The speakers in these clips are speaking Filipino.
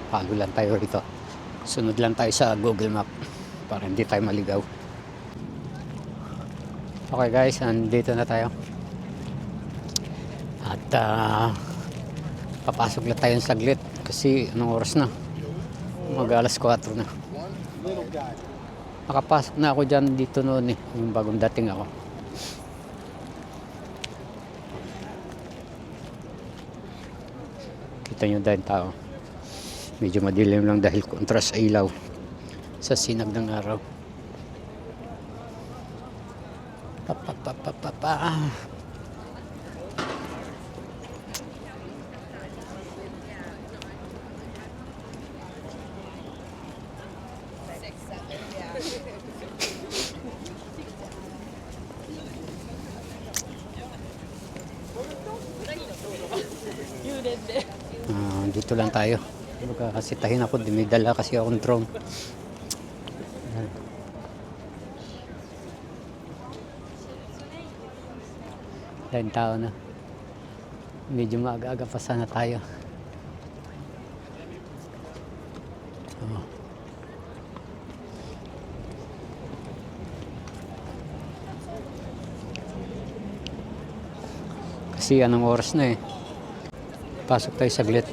Follow lang tayo rito. Sunod lang tayo sa Google Map para hindi tayo maligaw. Okay guys, andito na tayo. At papasok lang tayo saglit kasi anong oras na? Mag alas 4 na. Nakapasok na ako dyan dito noon yung bagong dating ako. Kita nyo dahil tao. Medyo madilim lang dahil kontra sa ilaw sa sinag ng araw. Dito lang tayo. Kasi tahin ako, dinidala kasi akong drone. Dahil tao na. Medyo maaga-aga pa sana tayo. Kasi anong oras na pasok tayo saglit.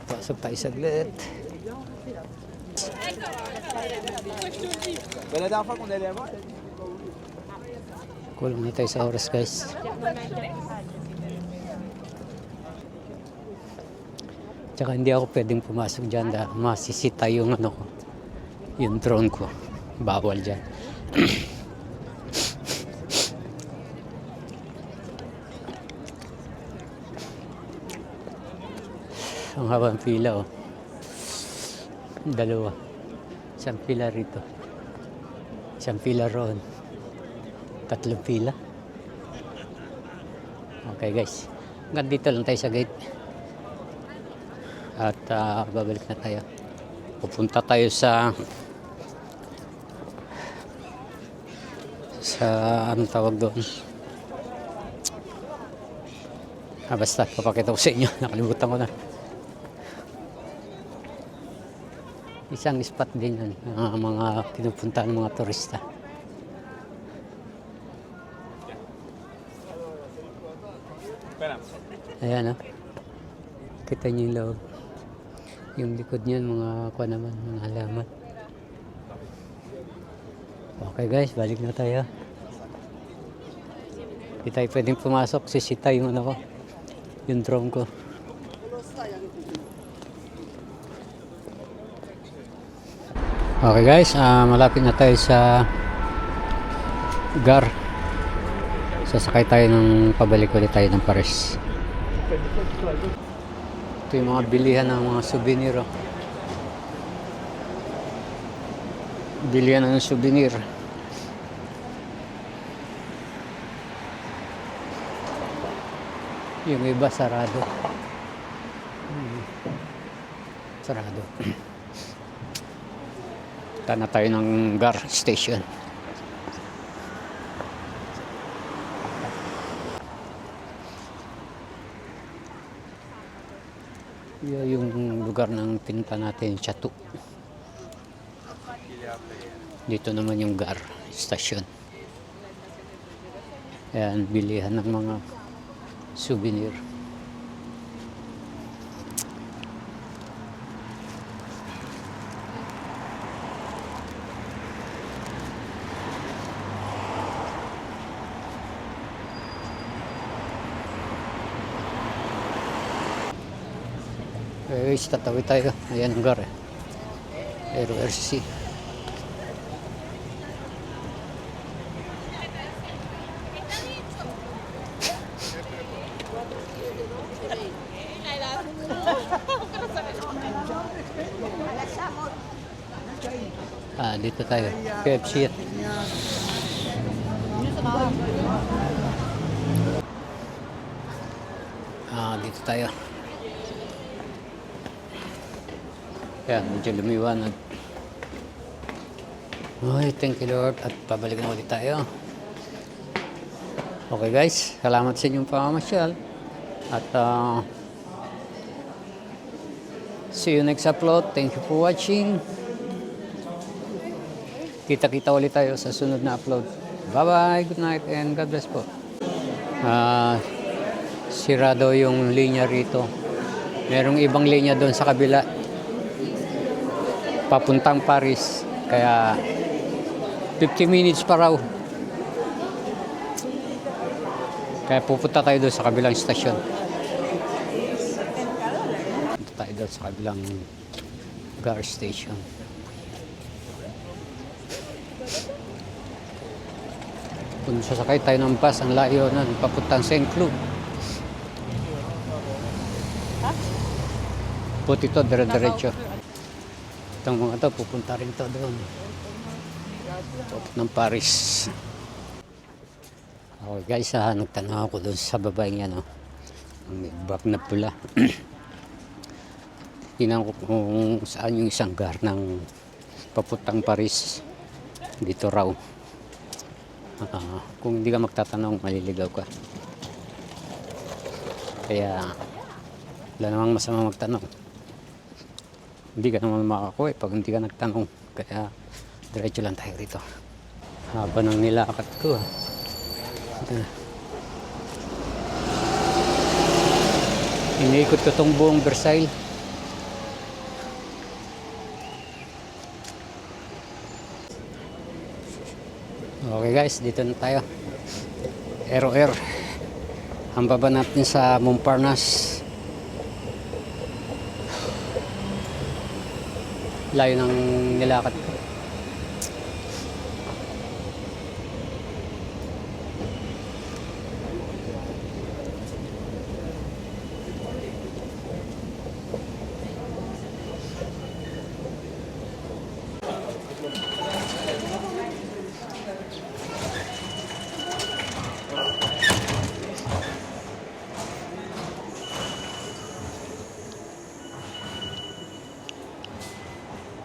Pasok tayo saglit. Kulang na tayo sa oras guys. Tsaka hindi ako pwedeng pumasok dyan dahil masisita yung ano ko, yung drone ko. Bawal dyan. Ang habang pila dalawa. Isang pila rito. Isang pila roon. Tatlong pila. Okay guys. Hanggang dito lang tayo sa gate. At babalik na tayo. Pupunta tayo sa anong tawag doon. Basta papakita ko sa inyo. Nakalimutan ko na. Isang spot din yan, mga pinupuntahan ng mga turista. Ayan kita niyo yung loob. Yung likod niyan, mga kuha naman, mga halaman. Okay guys, balik na tayo. Hindi tayo pwedeng pumasok, sisita yung ano ko, yung drone ko. Okay guys, malapit na tayo sa GAR. Sasakay tayo ng pabalik ulit tayo ng Paris. Ito yung mga bilihan ng mga souvenir. Bilihan ng souvenir. Yung iba sarado. Sarado. Punta na tayo ng GAR station. Yung lugar ng pinunta natin, Chateau. Dito naman yung GAR station. Ayan, bilihan ng mga souvenir. Guys, tatawid tayo. Ayan ang GAR Aero RC. Dito tayo. KFC. Dito tayo. Yan, medyo lumiwanag. Okay, thank you Lord at pabalik na ulit tayo. Okay guys, salamat sa inyong pamamasyal at see you next upload. Thank you for watching. Kita-kita ulit tayo sa sunod na upload. Bye-bye, good night and God bless po. Sirado yung linya rito. Merong ibang linya doon sa kabila. Papuntang Paris. Kaya 50 minutes pa raw. Kaya pupunta tayo doon sa kabilang stasyon. Punta tayo doon sa kabilang gas station. Kung sasakay tayo ng bus, ang layo na, papuntang St. Cloud. Puti to, dire-diretso. Itong mga to, pupunta rin to doon. Pupunta ng Paris. Okay guys, nagtanong ako doon sa babae niya, no? Ang may bag na pula. Tingnan ko kung saan yung isang gar ng papuntang Paris. Dito raw. Kung hindi ka magtatanong, maliligaw ka. Kaya wala namang masama magtanong. Hindi ka naman makakuha pag hindi ka nagtanong. Kaya diretso lang tayo rito. Haba ng nilakad ko. Iniikot ko tong buong Versailles. Okay guys, dito na tayo. Air. Ang baba natin sa Montparnasse. Layo ng nilakad ko.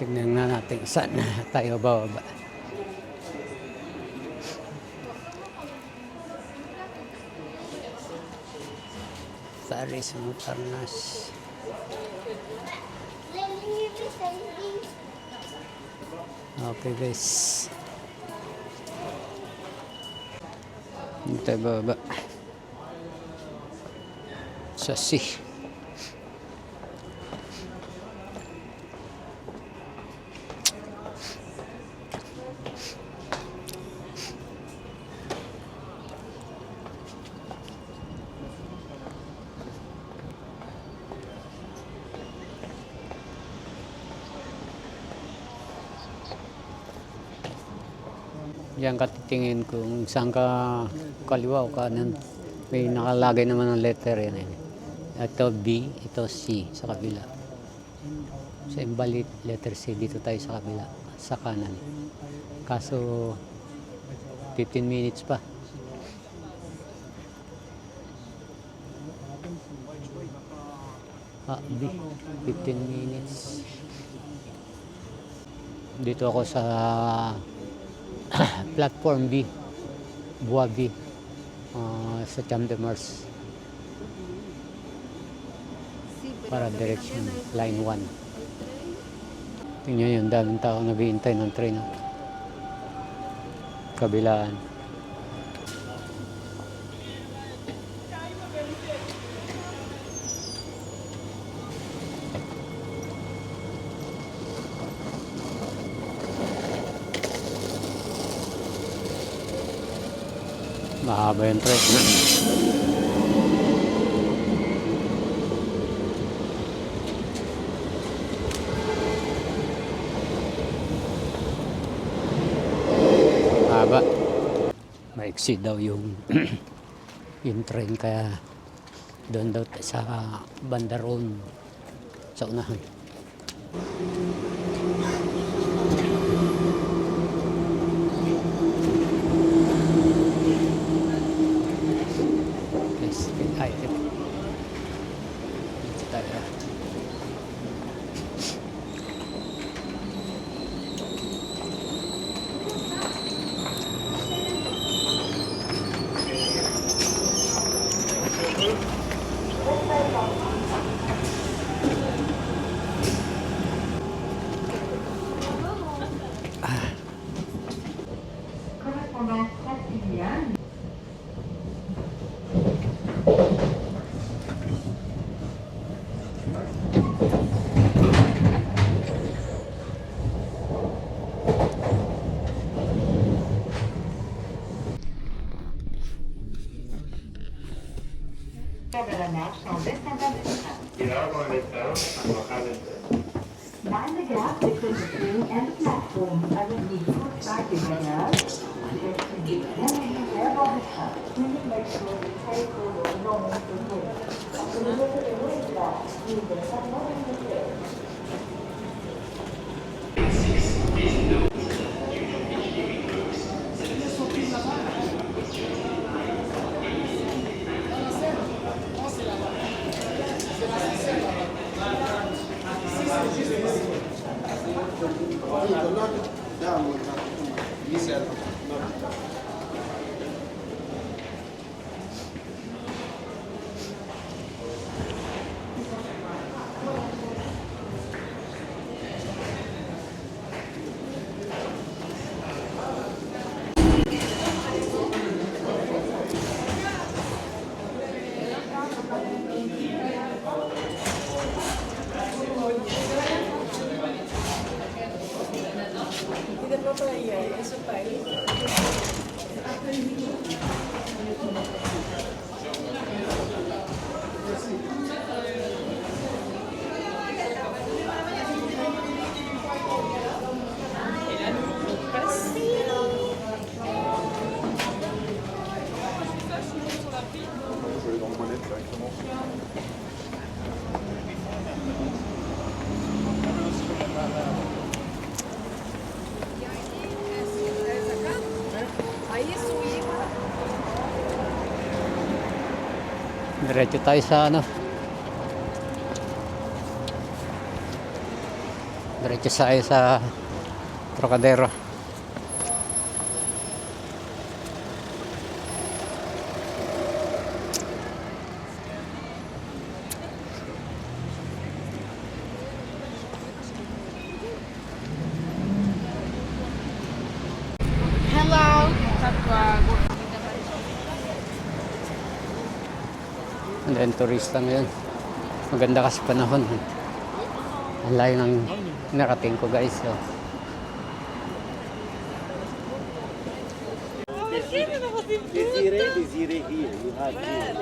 Tignan na natin saan tayo bababa. Paris, Montparnasse. Okay guys. Dito tayo bababa. Sa sea. Diyan ka titingin kung saan ka kaliwa o kanan. May nakalagay naman ng letter yan. Ito B, ito C sa kabila. Sa imbalit letter C, dito tayo sa kabila, sa kanan. Kaso 15 minutes pa. B, 15 minutes. Dito ako sa platform B, Bois B, sa Champ de Mars. Para direction, line 1. Tingnan yun, daming tao naghihintay ng train. Kabilaan. Mahaba yung train. Mahaba. Maiksi daw yung yung train, kaya doon daw sa bandaron sa unahan. Mind the gap between the train and the platform. I will need you back in the gap. Please make sure you take over the normal Diretso tayo sa ano. Diretso tayo sa Trocadero. And then turista ngayon. Maganda kasi panahon. Ang layo ng narating ko guys. So. Desiree here. You have here.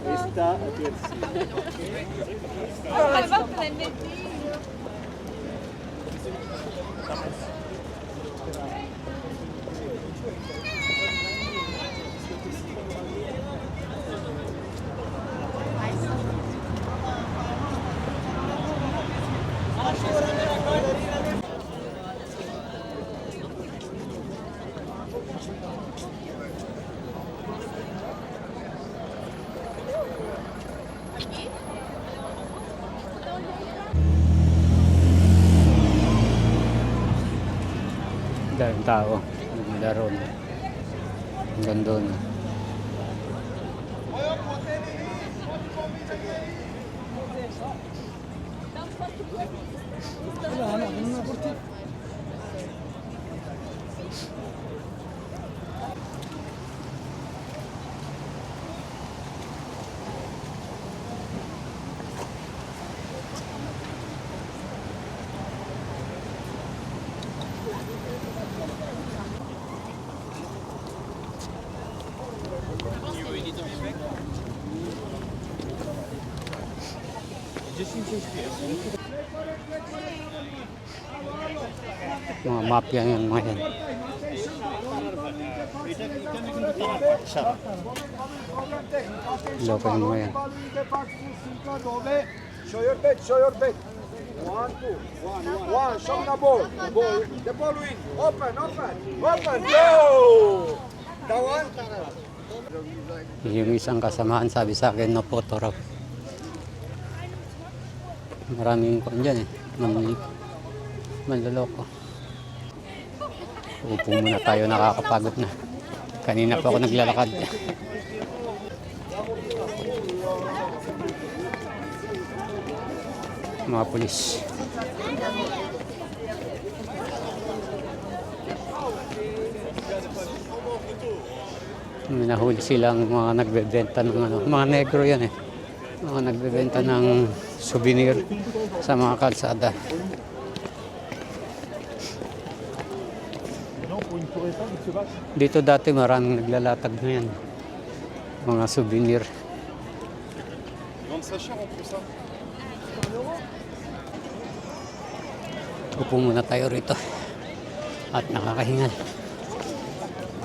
Esta a Daming tao. Naglaro na. Hanggang doon. Mga mafia yan, mga yan. Loko yung mga yan. Show your bet, show your bet. 1, 2, 1, 1, show the ball. The ball win. Open, open, open, go! The one. Yung isang kasamahan sabi sa akin na photo raw. Maraming kung dyan eh. Manloloko. Upo muna tayo, nakakapagod na. Kanina pa ako naglalakad. Mga pulis. May nahuli silang mga nagbebenta ng ano, mga negro yan eh. Mga nagbebenta ng souvenir sa mga kalsada. Non, pour une tour Eiffel, c'est vache. Dito dati maraming naglalatag na yan. Mga souvenir. Ils vendent ça cher en plus, ça. Upo muna tayo rito. At nakakahingal.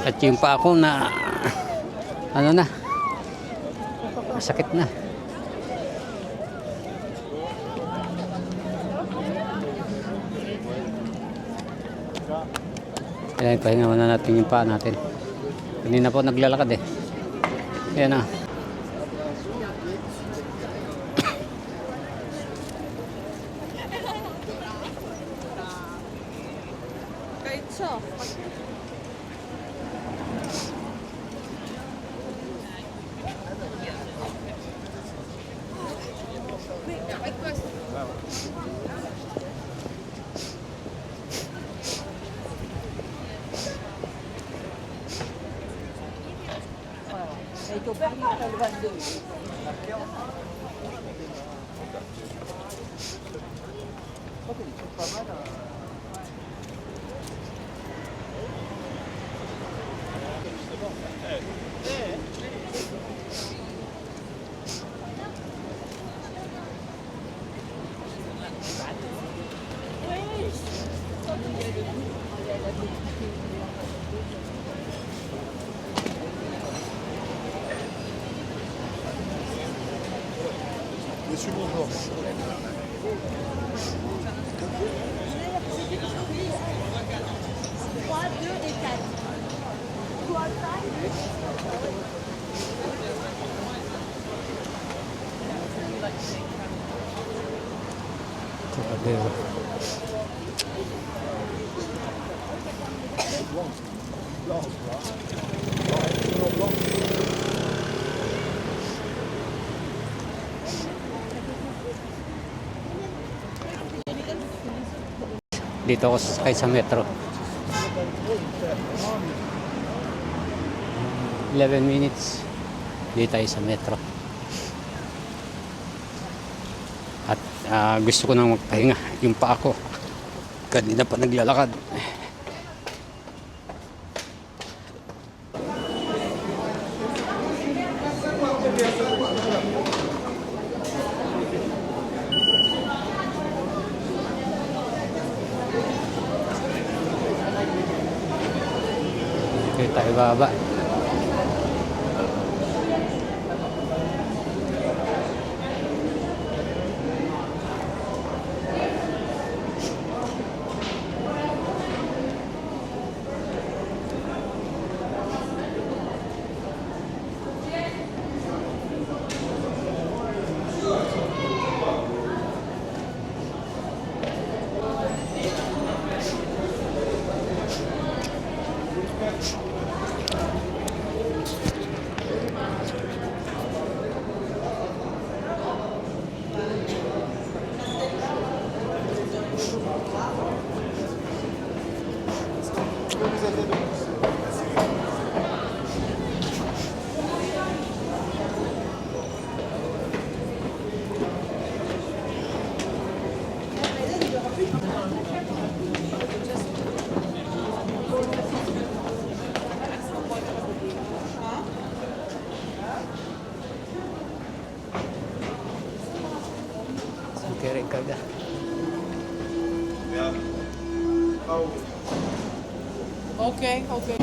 At yung pa ako na ano na, masakit na. Kaya pahinga muna natin yung paa natin. Kanina po naglalakad eh. Ayan na. Monsieur, bonjour. Grabe. Dito ako sakay sa metro. 11 minutes. Dito tayo sa metro. At gusto ko nang magpahinga. Yung pa ako. Kanina pa naglalakad. Okay, tayo baba. Kere kaga. Okay, okay.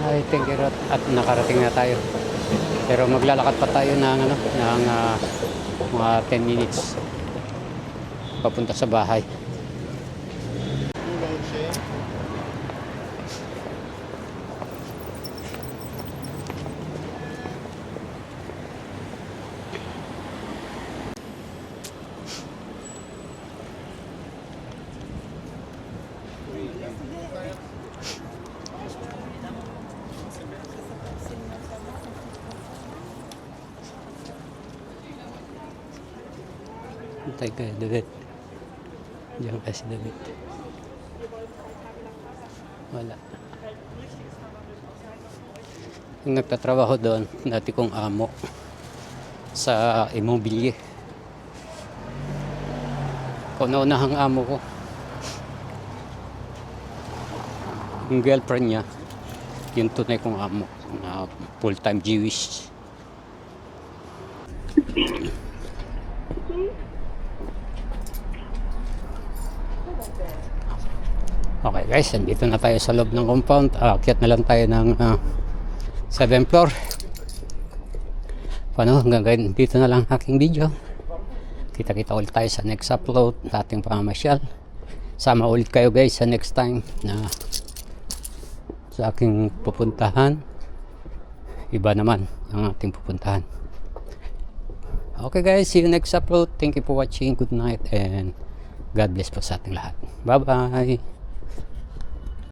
I think at nakarating na tayo. Pero maglalakad pa tayo ng mga 10 minutes papunta sa bahay. Antay ka, David. Diyan kasi David. Wala. Yung nagtatrabaho doon, dati kong amo sa immobilye. Kauna-unahang amo ko. Yung girlfriend niya, yung tunay kong amo na full-time Jewish. Okay guys, dito na tayo sa loob ng compound. Akyat na lang tayo ng 7th floor. Paano, hanggang dito na lang aking video. Kita-kita ulit tayo sa next upload sa ating pamamasyal. Sama ulit kayo guys sa next time na sa aking pupuntahan. Iba naman ang ating pupuntahan. Okay guys, see you next upload. Thank you for watching. Good night and God bless po sa ating lahat. Bye bye.